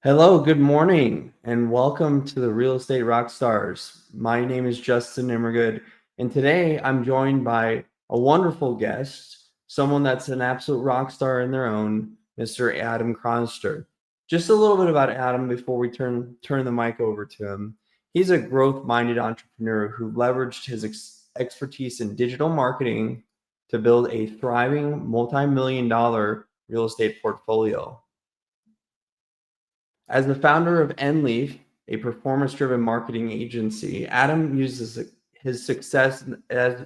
Hello, good morning, and welcome to the Real Estate Rockstars. My name is Justin Nimergood, and today I'm joined by a wonderful guest, someone that's an absolute rock star in their own, Mr. Adam Chronister. Just a little bit about Adam before we turn the mic over to him. He's a growth-minded entrepreneur who leveraged his expertise in digital marketing to build a thriving multi-million dollar real estate portfolio. As the founder of NLEAF, a performance-driven marketing agency, Adam uses his success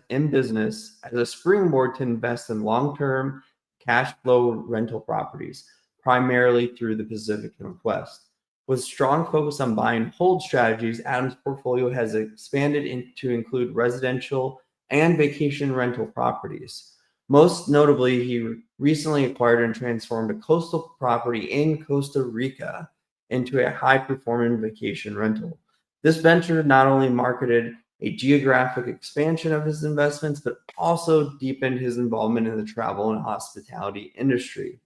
in business as a springboard to invest in long-term cash flow rental properties, primarily through the Pacific Northwest. With strong focus on buy and hold strategies, Adam's portfolio has expanded to include residential and vacation rental properties. Most notably, he recently acquired and transformed a coastal property in Costa Rica into a high performing vacation rental. This venture not only marketed a geographic expansion of his investments, but also deepened his involvement in the travel and hospitality industry.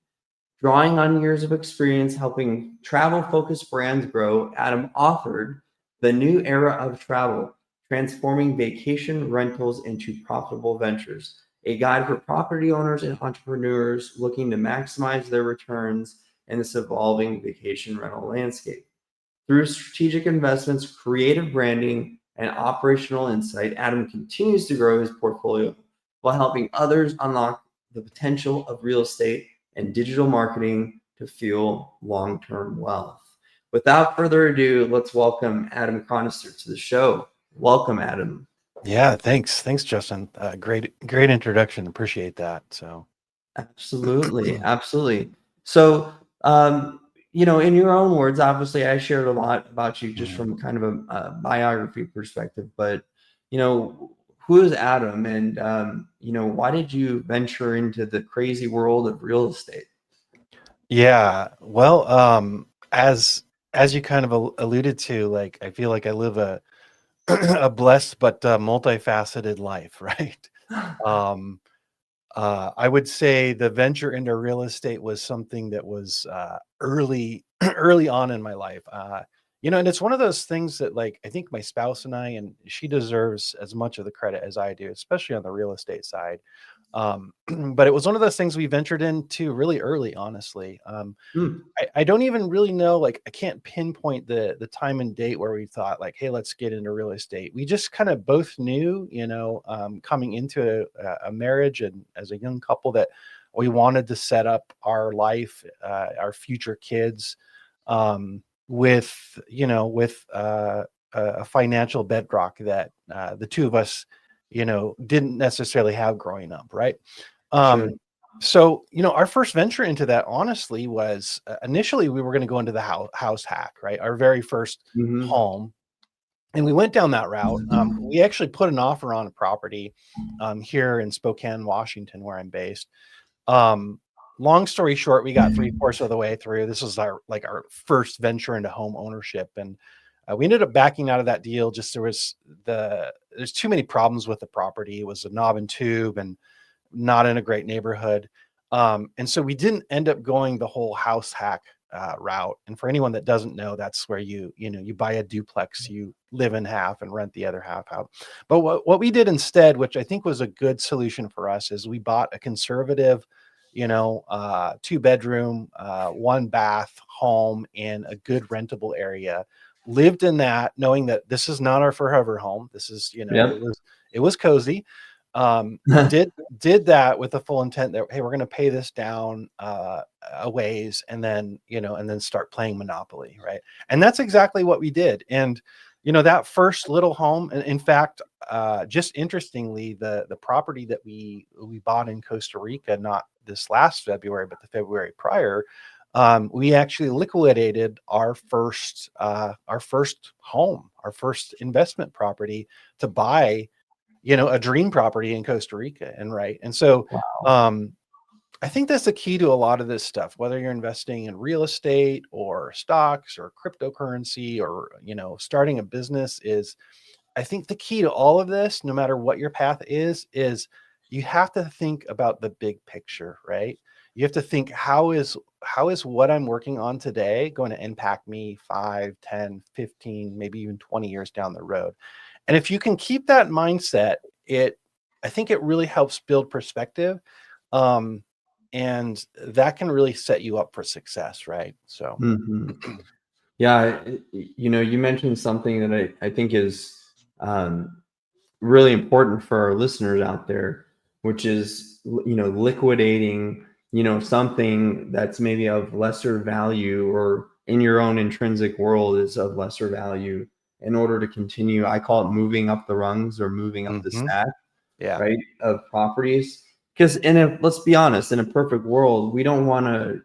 Drawing on years of experience helping travel focused brands grow, Adam authored The New Era of Travel, Transforming Vacation Rentals into Profitable Ventures, a guide for property owners and entrepreneurs looking to maximize their returns in this evolving vacation rental landscape. Through strategic investments, creative branding, and operational insight, Adam continues to grow his portfolio while helping others unlock the potential of real estate and digital marketing to fuel long term wealth. Without further ado, let's welcome Adam Chronister to the show. Welcome, Adam. Yeah, thanks, Justin. Great introduction. Appreciate that. So, Absolutely, absolutely. So, in your own words, obviously, I shared a lot about you just Mhm. from kind of a biography perspective. But you know, who is Adam, and why did you venture into the crazy world of real estate? Yeah, well, as you kind of alluded to, like I feel like I live a a blessed but multifaceted life, right? Um, I would say the venture into real estate was something that was early, early on in my life. And it's one of those things that, like, I think my spouse and I, and she deserves as much of the credit as I do, especially on the real estate side. But it was one of those things we ventured into really early, honestly. Hmm, I don't even really know, like, I can't pinpoint the time and date where we thought, like, hey, let's get into real estate. We just kind of both knew, coming into a marriage and as a young couple, that we wanted to set up our life, our future kids, with a financial bedrock that the two of us, didn't necessarily have growing up, right? sure. Um, so, our first venture into that, honestly, was initially we were going to go into the house hack, right? Our very first Hmm. home. And we went down that route. We actually put an offer on a property here in Spokane, Washington, where I'm based. Um, Long story short, we got three-fourths of the way through. This was our first venture into home ownership. And we ended up backing out of that deal. Just there's too many problems with the property. It was a knob and tube and not in a great neighborhood. And so we didn't end up going the whole house hack route. And for anyone that doesn't know, that's where you buy a duplex, you live in half and rent the other half out. But what we did instead, which I think was a good solution for us, is we bought a conservative, two bedroom, one bath home in a good rentable area. Lived in that, knowing that this is not our forever home. This is, Yep. it was cozy. Did that with the full intent that, hey, we're going to pay this down a ways, and then start playing Monopoly, right? And that's exactly what we did. And that first little home, and in fact, just interestingly, the property that we bought in Costa Rica, not this last February, but the February prior, we actually liquidated our first home, our first investment property, to buy a dream property in Costa Rica. And right. And so, Wow. um, I think that's the key to a lot of this stuff, whether you're investing in real estate or stocks or cryptocurrency or, starting a business. Is I think the key to all of this, no matter what your path is you have to think about the big picture, right? You have to think, how is what I'm working on today going to impact me 5, 10, 15, maybe even 20 years down the road? And if you can keep that mindset, I think it really helps build perspective. And that can really set you up for success, right? So Mhm. Yeah, you mentioned something that I think is really important for our listeners out there, which is liquidating something that's maybe of lesser value, or in your own intrinsic world is of lesser value, in order to continue. I call it moving up the rungs, or moving up the stack, yeah. right, of properties. Because let's be honest, in a perfect world, we don't want to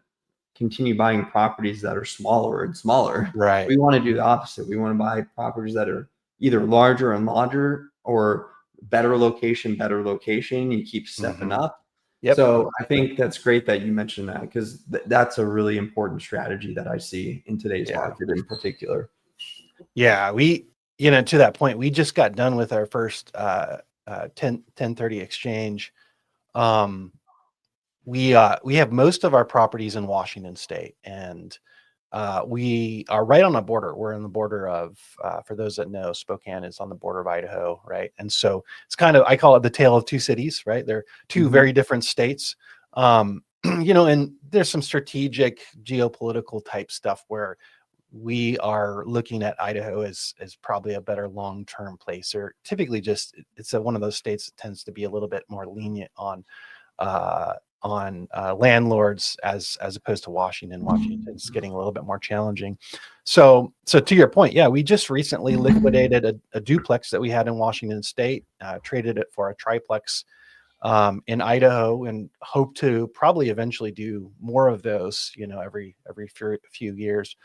continue buying properties that are smaller and smaller. Right. We want to do the opposite. We want to buy properties that are either larger and larger, or better location, better location. You keep stepping up. Yep. So I think that's great that you mentioned that, because that's a really important strategy that I see in today's Yeah. market in particular. Yeah. We, to that point, we just got done with our first 1030 exchange. We have most of our properties in Washington State, and we are right on the border. We're on the border of, for those that know, Spokane is on the border of Idaho, right? And so it's kind of, I call it the tale of two cities, right? They're two very different states. And there's some strategic geopolitical type stuff where we are looking at Idaho as probably a better long-term place, or typically just it's one of those states that tends to be a little bit more lenient uh, on landlords as opposed to Washington. Washington's getting a little bit more challenging. So to your point, yeah, we just recently liquidated a duplex that we had in Washington State, traded it for a triplex in Idaho, and hope to probably eventually do more of those, every few years.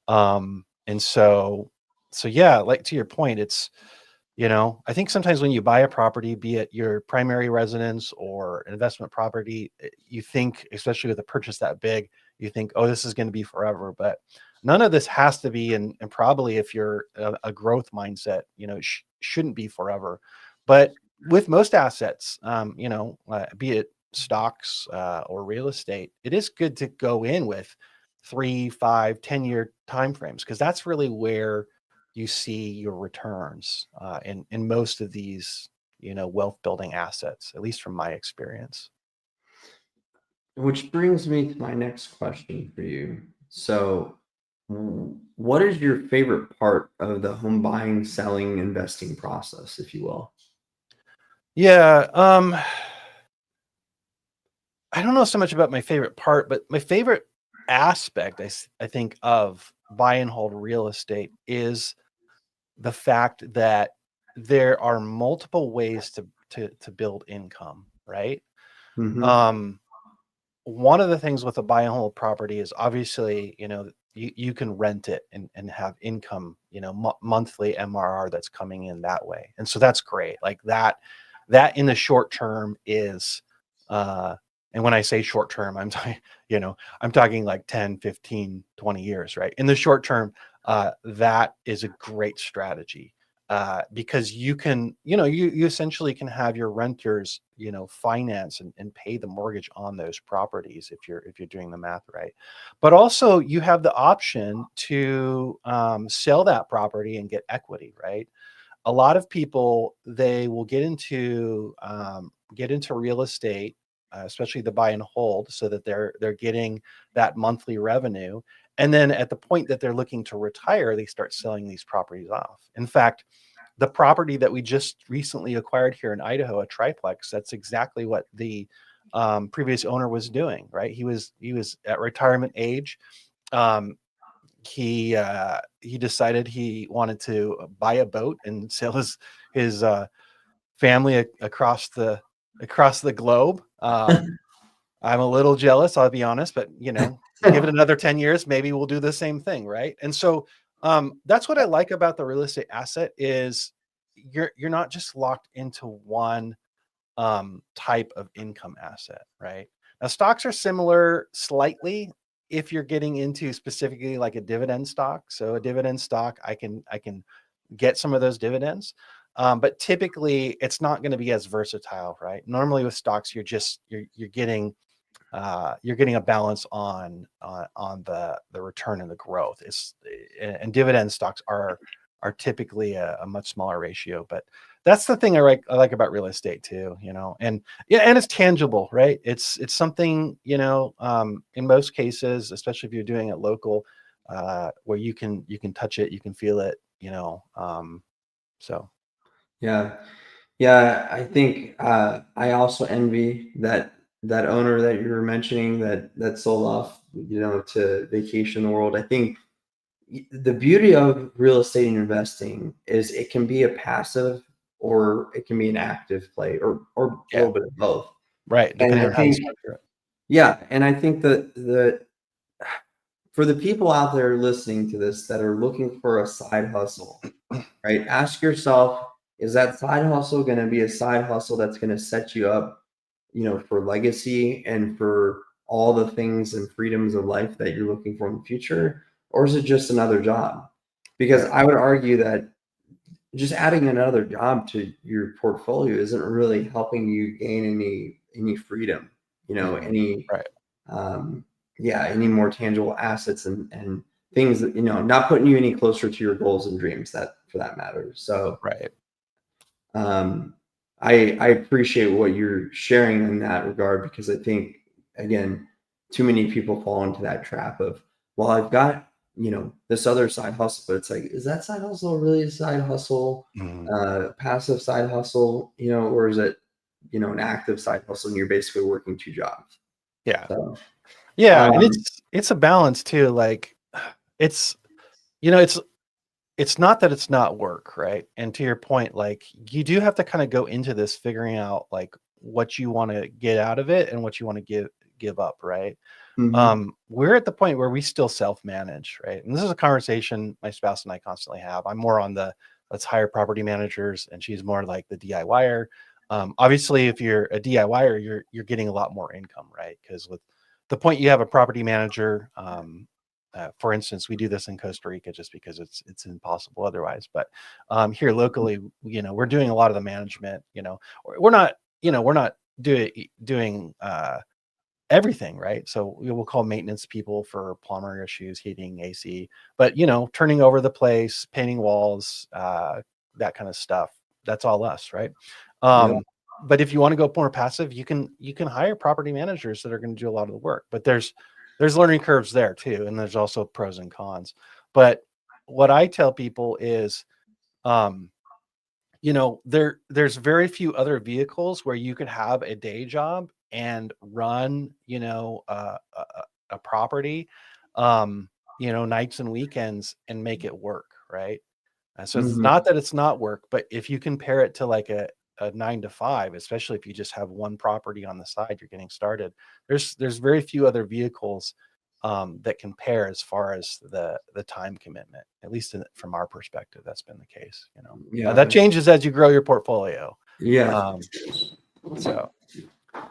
And so yeah, like to your point, it's, I think sometimes when you buy a property, be it your primary residence or an investment property, you think, especially with a purchase that big, you think, oh, this is going to be forever. But none of this has to be. And probably if you're a growth mindset, it shouldn't be forever. But with most assets, be it stocks or real estate, it is good to go in with 3, 5, 10-year timeframes, because that's really where you see your returns in most of these, wealth building assets, at least from my experience. Which brings me to my next question for you. So, what is your favorite part of the home buying, selling, investing process, if you will? Yeah. I don't know so much about my favorite part, but my favorite aspect, I think, of buy and hold real estate is the fact that there are multiple ways to build income, right? Mm-hmm. Um, One of the things with a buy and hold property is obviously, you can rent it and have income, monthly MRR that's coming in that way. And so that's great. Like that in the short term is, and when I say short term, I'm talking, I'm talking like 10, 15, 20 years, right? In the short term, that is a great strategy. Because you can, you essentially can have your renters, finance and pay the mortgage on those properties if you're doing the math right. But also you have the option to sell that property and get equity, right? A lot of people, they will get into real estate, especially the buy and hold, so that they're getting that monthly revenue. And then at the point that they're looking to retire, they start selling these properties off. In fact, the property that we just recently acquired here in Idaho, a triplex, that's exactly what the previous owner was doing, right? He was at retirement age. Um, he decided he wanted to buy a boat and sail his family across the globe. I'm a little jealous, I'll be honest, but give it another 10 years, maybe we'll do the same thing, right? And so that's what I like about the real estate asset is you're not just locked into one type of income asset, right? Now, stocks are similar slightly if you're getting into specifically like a dividend stock. So a dividend stock, I can get some of those dividends. But typically it's not going to be as versatile, right? Normally with stocks, you're getting you're getting a balance on the return and the growth. And dividend stocks are typically a much smaller ratio, but that's the thing I like about real estate too, and and it's tangible, right? It's something, in most cases, especially if you're doing it local, where you can touch it, you can feel it, so. Yeah. I think I also envy that owner that you were mentioning that sold off, to vacation world. I think the beauty of real estate investing is it can be a passive or it can be an active play, or a Yeah, little bit of both. right. And Depending I on how you think, structure it. yeah, and I think that for the people out there listening to this that are looking for a side hustle, right? Ask yourself, is that side hustle going to be a side hustle that's going to set you up, for legacy and for all the things and freedoms of life that you're looking for in the future? Or is it just another job? Because Right. I would argue that just adding another job to your portfolio isn't really helping you gain any freedom, Mhm. any Right. um, any more tangible assets and things that, not putting you any closer to your goals and dreams, that for that matter. So Right. um, I appreciate what you're sharing in that regard, because I think, again, too many people fall into that trap of, well, I've got, this other side hustle, but it's like, is that side hustle really a side hustle, Mhm. passive side hustle, or is it, an active side hustle and you're basically working two jobs? Yeah. So, Yeah, and um, it's a balance too. Like, it's you know, it's not that it's not work, right? And to your point, like, you do have to kind of go into this figuring out like what you want to get out of it and what you want to give up, right? mhm, We're at the point where we still self-manage, right? And this is a conversation my spouse and I constantly have. I'm more on the let's hire property managers, and she's more like the DIYer. Obviously, if you're a DIYer, you're getting a lot more income, right? Because with the point you have a property manager, for instance, we do this in Costa Rica just because it's impossible otherwise. But here locally, we're doing a lot of the management. We're not, we're not doing everything, right? So we will call maintenance people for plumber issues, heating, AC, but turning over the place, painting walls, that kind of stuff. That's all us, right? yeah, But if you want to go more passive, you can hire property managers that are going to do a lot of the work. But there's learning curves there too, and there's also pros and cons. But what I tell people is, um, there's very few other vehicles where you could have a day job and run, a property, nights and weekends and make it work, right? And so it's mhm, not that it's not work, but if you compare it to like a 9 to 5, especially if you just have one property on the side, you're getting started. There's very few other vehicles that compare as far as the time commitment, at least from our perspective. That's been the case. That yeah, changes as you grow your portfolio. yeah. Um, so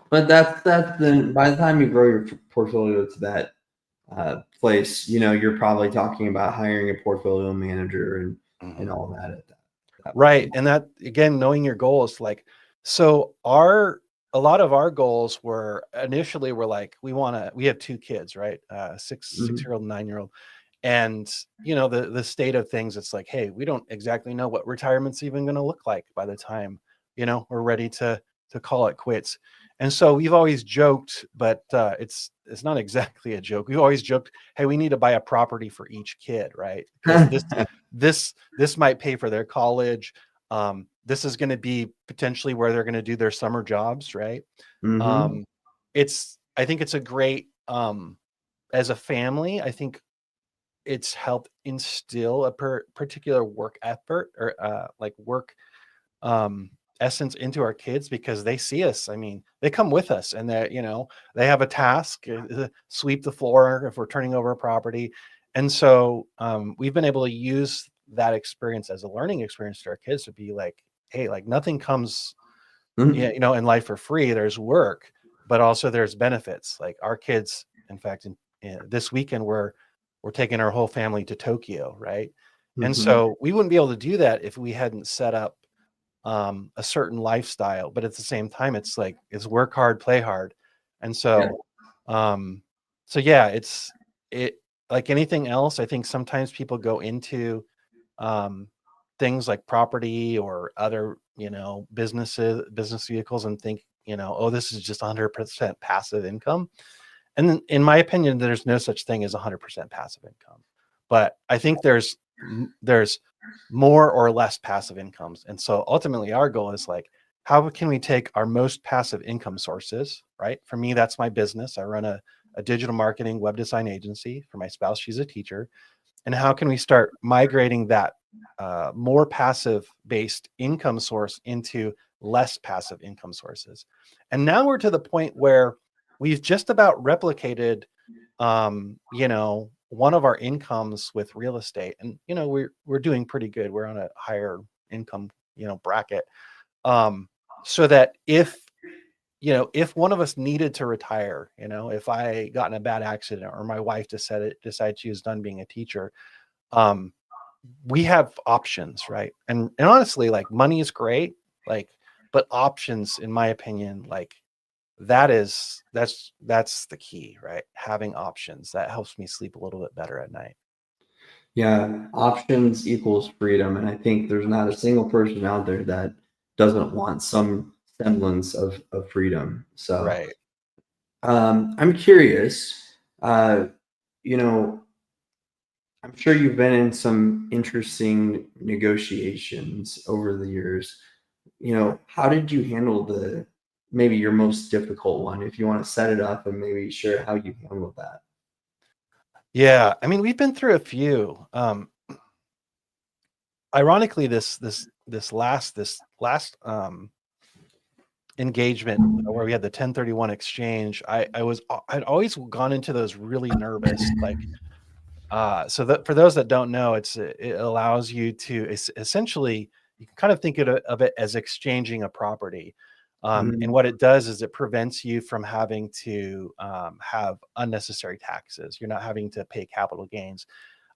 But that's then by the time you grow your portfolio to that place, you're probably talking about hiring a portfolio manager and mhm. all that at that Right, point. and that again, knowing your goals, like, so our a lot of our goals were initially were like we have 2 kids, right? Mhm. 6-year-old and 9-year-old. And the state of things, it's like, hey, we don't exactly know what retirement's even going to look like by the time we're ready to call it quits. And so we've always joked, but it's not exactly a joke. We've always joked, hey, we need to buy a property for each kid, right? Because this might pay for their college. This is going to be potentially where they're going to do their summer jobs, right? Mhm. um I think it's a great, as a family, I think it's helped instill a particular work effort, or like work, um, essence into our kids, because they see us. I mean, they come with us, and they have a task, sweep the floor if we're turning over a property. And so we've been able to use that experience as a learning experience to our kids, to be like, hey, like nothing comes, Mhm. in life for free. There's work, but also there's benefits. Like our kids, in fact, this weekend we're taking our whole family to Tokyo, right? And Mhm. so we wouldn't be able to do that if we hadn't set up a certain lifestyle. But at the same time, it's like it's work hard, play hard. And Yeah. so So yeah, it like anything else. I think sometimes people go into things like property or other, business vehicles and think, oh, this is just 100% passive income. And in my opinion, there's no such thing as 100% passive income. But I think there's more or less passive incomes. And so ultimately our goal is like, how can we take our most passive income sources, right? For me, that's my business. I run a digital marketing web design agency. For my spouse, she's a teacher. And how can we start migrating that more passive based income source into less passive income sources? And now we're to the point where we've just about replicated, one of our incomes with real estate, and we're doing pretty good. We're on a higher income, bracket, so that if one of us needed to retire, if I got in a bad accident or my wife decided she was done being a teacher, um, we have options, right? And honestly, like money is great, like, but options, in my opinion, like that's the key, right? Having options that helps me sleep a little bit better at night. Yeah, options equals freedom. And I think there's not a single person out there that doesn't want some semblance of freedom. So Right. I'm curious, you know, I'm sure you've been in some interesting negotiations over the years. How did you handle maybe your most difficult one? If you want to set it up and maybe share how you handled that. Yeah. I mean, we've been through a few. Ironically, this last engagement where we had the 1031 exchange, I'd always gone into those really nervous, like, so that for those that don't know, it allows you to essentially, you can kind of think of it as exchanging a property. And Mhm. what it does is it prevents you from having to have unnecessary taxes. You're not having to pay capital gains.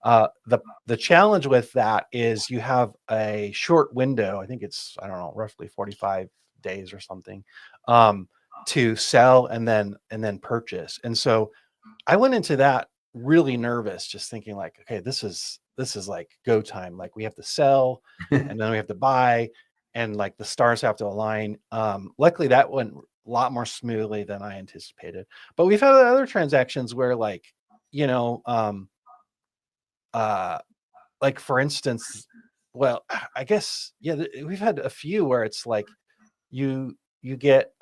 The challenge with that is you have a short window. I think it's, I don't know, roughly 45 days or something, to sell and then purchase. And so I went into that really nervous, just thinking like, okay, this is like go time. Like we have to sell and then we have to buy, and like the stars have to align. Luckily that went a lot more smoothly than I anticipated. But we've had other transactions where like, you know, uh like for instance, well, I guess, yeah, we've had a few where it's like you get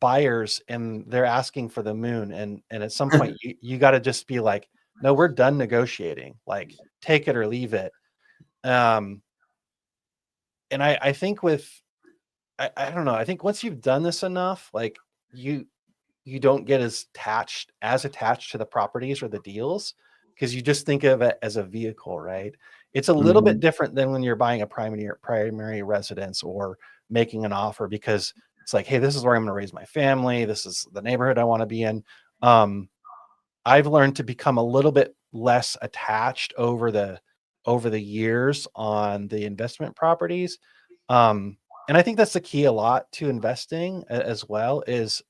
buyers and they're asking for the moon, and at some point you got to just be like, no, we're done negotiating, like take it or leave it. um and I think with, I don't know, I think once you've done this enough, like you don't get as attached to the properties or the deals, because you just think of it as a vehicle, right? It's a little bit Mhm. different than when you're buying a primary residence or making an offer, because it's like, hey, this is where I'm going to raise my family. This is the neighborhood I want to be in. Um, I've learned to become a little bit less attached over the years on the investment properties. And I think that's the key a lot to investing as well, is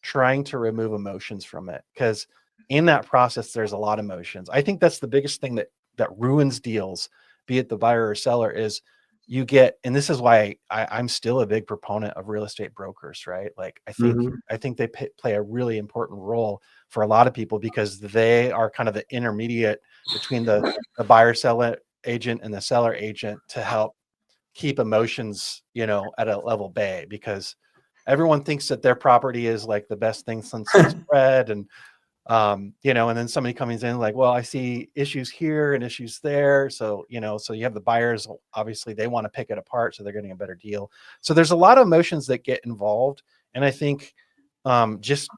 trying to remove emotions from it, because in that process there's a lot of emotions. I think that's the biggest thing that ruins deals, be it the buyer or seller, is you get, and this is why I'm still a big proponent of real estate brokers, right? Like Mhm. I think they play a really important role for a lot of people, because they are kind of the intermediate between the buyer seller agent and the seller agent, to help keep emotions, at a level bay, because everyone thinks that their property is like the best thing since sliced bread. And and then somebody comes in like, well, I see issues here and issues there. So, so you have the buyers, obviously they want to pick it apart, so they're getting a better deal. So there's a lot of emotions that get involved. And I think just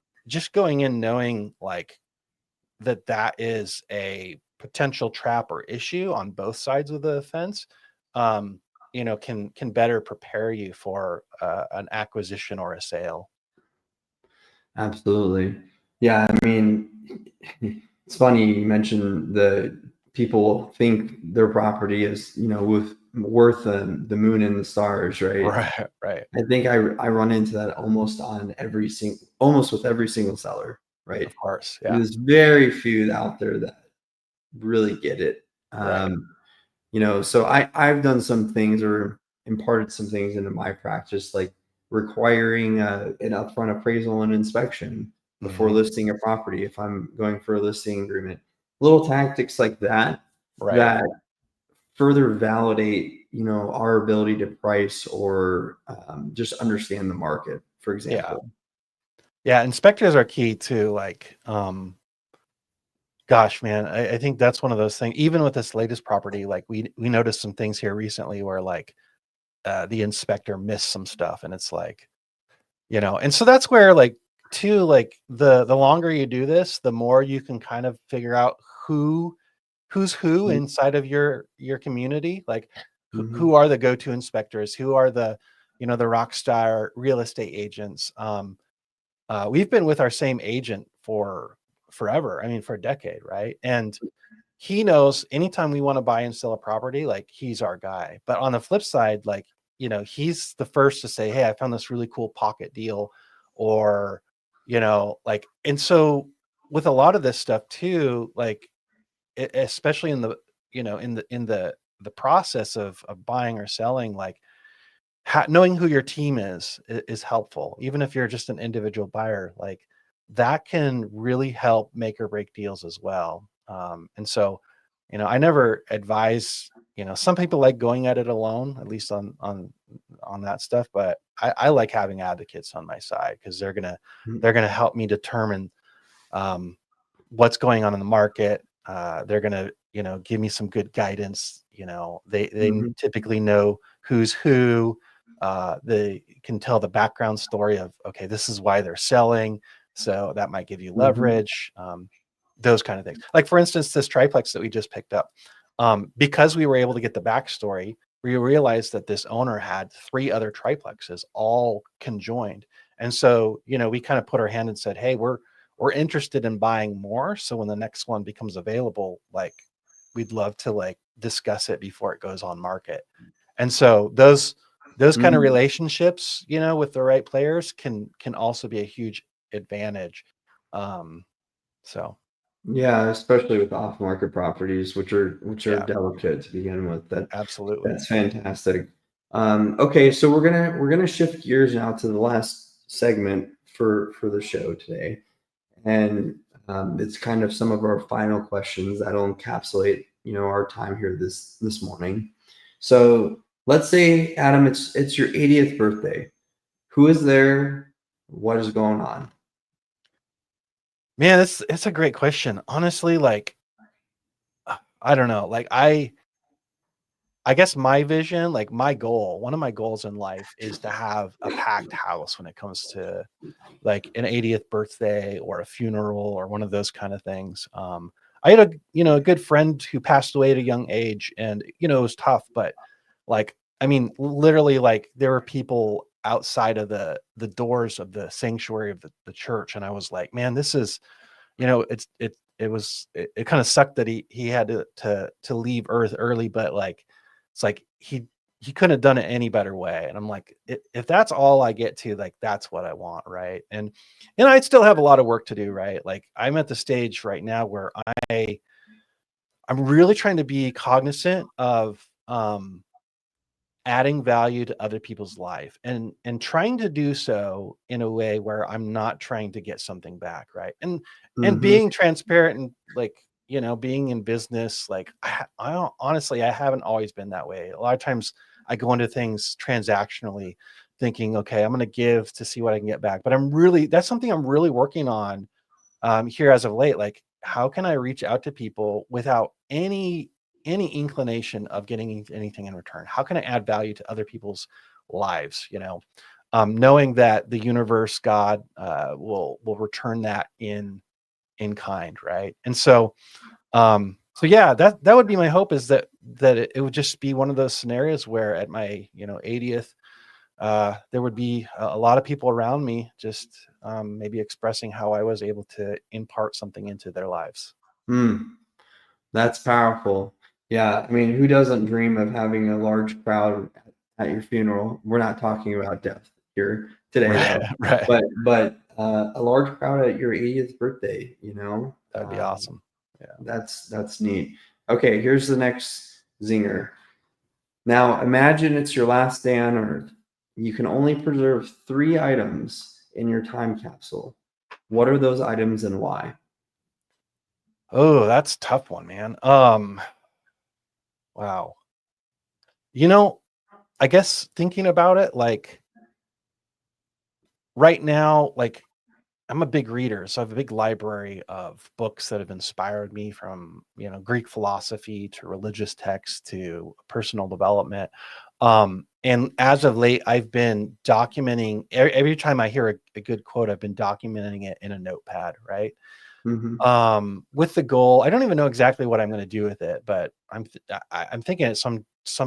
going in knowing like that is a potential trap or issue on both sides of the fence, um, can better prepare you for an acquisition or a sale. Absolutely. Yeah, I mean, it's funny you mentioned the people think their property is, worth the moon and the stars, right? Right, right. I think I run into that almost with every single seller, right? Of course. Yeah. There's very few out there that really get it. Right. So I've done some things or imparted some things into my practice, like requiring an upfront appraisal and inspection before listing a property if I'm going for a listing agreement. Little tactics like that Right. that further validate, our ability to price or just understand the market, for example. Yeah. Inspectors are key too. Like, gosh, man, I think that's one of those things. Even with this latest property, like we noticed some things here recently where like the inspector missed some stuff, and it's like, and so that's where like too, like the longer you do this, the more you can kind of figure out who's who inside of your community, like who are the go-to inspectors, who are the the rock star real estate agents. We've been with our same agent for forever. I mean, for a decade, right? And he knows anytime we want to buy and sell a property, like he's our guy. But on the flip side, like, he's the first to say, hey, I found this really cool pocket deal, or, like, and so with a lot of this stuff too, like, especially in the, in the process of buying or selling, like knowing who your team is helpful. Even if you're just an individual buyer, like that can really help make or break deals as well. And so, I never advise, some people like going at it alone, at least on that stuff, but I like having advocates on my side, because they're gonna help me determine what's going on in the market. They're gonna, give me some good guidance. They typically know who's who. They can tell the background story of, okay, this is why they're selling, so that might give you leverage. Those kind of things. Like, for instance, this triplex that we just picked up, because we were able to get the backstory, we realized that this owner had 3 other triplexes all conjoined. And so, we kind of put our hand and said, hey, we're interested in buying more. So when the next one becomes available, like, we'd love to like discuss it before it goes on market. And so those kind of relationships, with the right players can also be a huge advantage. So Yeah, especially with off-market properties, which are yeah, delicate to begin with. absolutely. That's fantastic. Okay, so we're gonna shift gears now to the last segment for the show today, and it's kind of some of our final questions that'll encapsulate our time here this morning. So let's say, Adam, it's your 80th birthday. Who is there? What is going on? Man, it's a great question. Honestly, like, I don't know. Like, I guess my vision, like my goal, one of my goals in life is to have a packed house when it comes to like an 80th birthday or a funeral or one of those kind of things. I had a good friend who passed away at a young age, and, it was tough, but like, I mean, literally, like there were people outside of the doors of the sanctuary of the church. And I was like, man, this is, it kind of sucked that he had to leave earth early, but like, it's like he couldn't have done it any better way. And I'm like, if that's all I get to, like, that's what I want. Right. And I still have a lot of work to do. Right. Like, I'm at the stage right now where I'm really trying to be cognizant of, adding value to other people's life, and trying to do so in a way where I'm not trying to get something back, right? And being transparent, and like, being in business, like I don't, honestly, I haven't always been that way. A lot of times I go into things transactionally, thinking, okay, I'm going to give to see what I can get back. But that's something I'm really working on, here as of late. Like, how can I reach out to people without any inclination of getting anything in return? How can I add value to other people's lives? Knowing that the universe, God, will return that in kind, right? And so, yeah, that would be my hope, is that it would just be one of those scenarios where at my 80th, there would be a lot of people around me, just maybe expressing how I was able to impart something into their lives. That's powerful. Yeah, I mean, who doesn't dream of having a large crowd at your funeral? We're not talking about death here today, Right, though. right. But a large crowd at your 80th birthday, you know? That'd be awesome. Yeah. That's neat. Okay, here's the next zinger. Now, imagine it's your last day on Earth. You can only preserve 3 items in your time capsule. What are those items and why? Oh, that's a tough one, man. Wow. I guess thinking about it, like right now, like I'm a big reader, so I have a big library of books that have inspired me from, Greek philosophy to religious texts to personal development. And as of late, I've been documenting every time I hear a good quote, I've been documenting it in a notepad, right? Mm-hmm. With the goal, I don't even know exactly what I'm going to do with it, but I'm thinking at some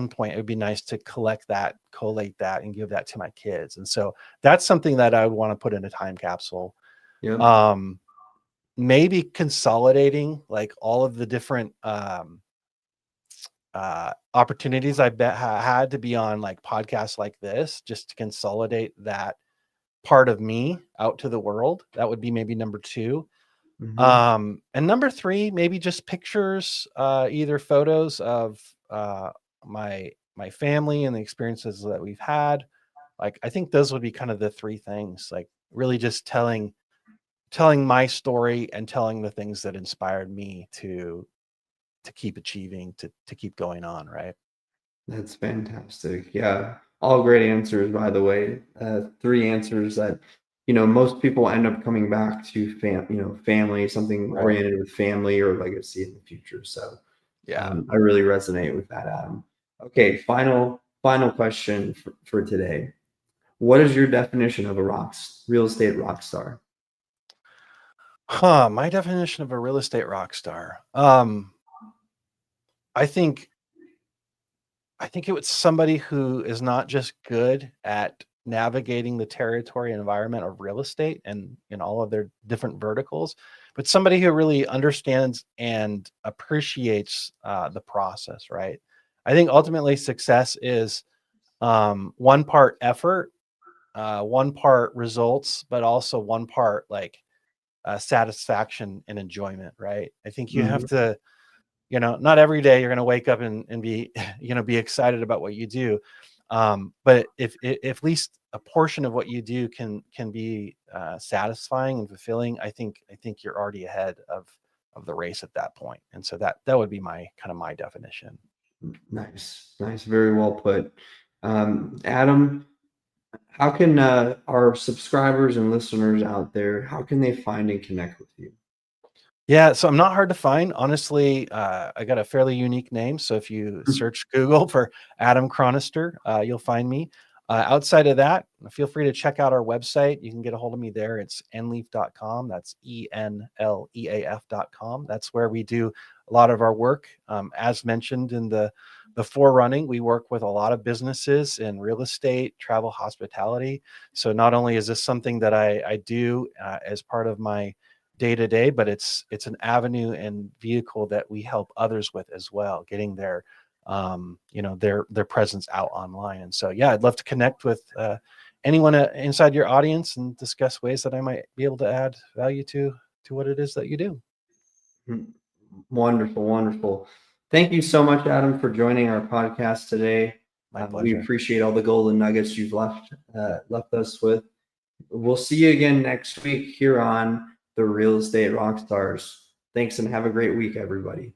point it would be nice to collect that, collate that, and give that to my kids. And so that's something that I would want to put in a time capsule. Yep. Maybe consolidating like all of the different opportunities I bet had to be on like podcasts like this, just to consolidate that part of me out to the world. That would be maybe number 2. Mm-hmm. And number 3, maybe just pictures, either photos of my family and the experiences that we've had. Like I think those would be kind of the 3 things, like really just telling my story and telling the things that inspired me to keep achieving, to keep going on, right? That's fantastic. Yeah, all great answers, by the way. 3 answers that, most people end up coming back to family, something Right. oriented with family or legacy in the future. So Yeah. I really resonate with that, Adam. Okay, final question for today. What is your definition of a real estate rock star? My definition of a real estate rock star. I think it was somebody who is not just good at navigating the territory and environment of real estate and in all of their different verticals, but somebody who really understands and appreciates the process, right? I think ultimately success is one part effort, one part results, but also one part like satisfaction and enjoyment, right? I think you have Mhm. to, not every day you're going to wake up and be, be excited about what you do. But if at least a portion of what you do can be satisfying and fulfilling, I think you're already ahead of the race at that point. And so that would be my kind of my definition. Nice, nice, very well put. Adam, how can our subscribers and listeners out there, how can they find and connect with you? Yeah, so I'm not hard to find. Honestly, I got a fairly unique name. So if you search Google for Adam Chronister, you'll find me. Outside of that, feel free to check out our website. You can get a hold of me there. It's nleaf.com. That's ENLEAF.com. That's where we do a lot of our work. As mentioned in the forerunning, we work with a lot of businesses in real estate, travel, hospitality. So not only is this something that I do as part of my day to day, but it's an avenue and vehicle that we help others with as well, getting their their presence out online. And so yeah, I'd love to connect with anyone inside your audience and discuss ways that I might be able to add value to what it is that you do. Wonderful, wonderful. Thank you so much, Adam, for joining our podcast today. My We pleasure. appreciate all the golden nuggets you've left us with. We'll see you again next week here on the Real Estate Rockstars. Thanks and have a great week, everybody.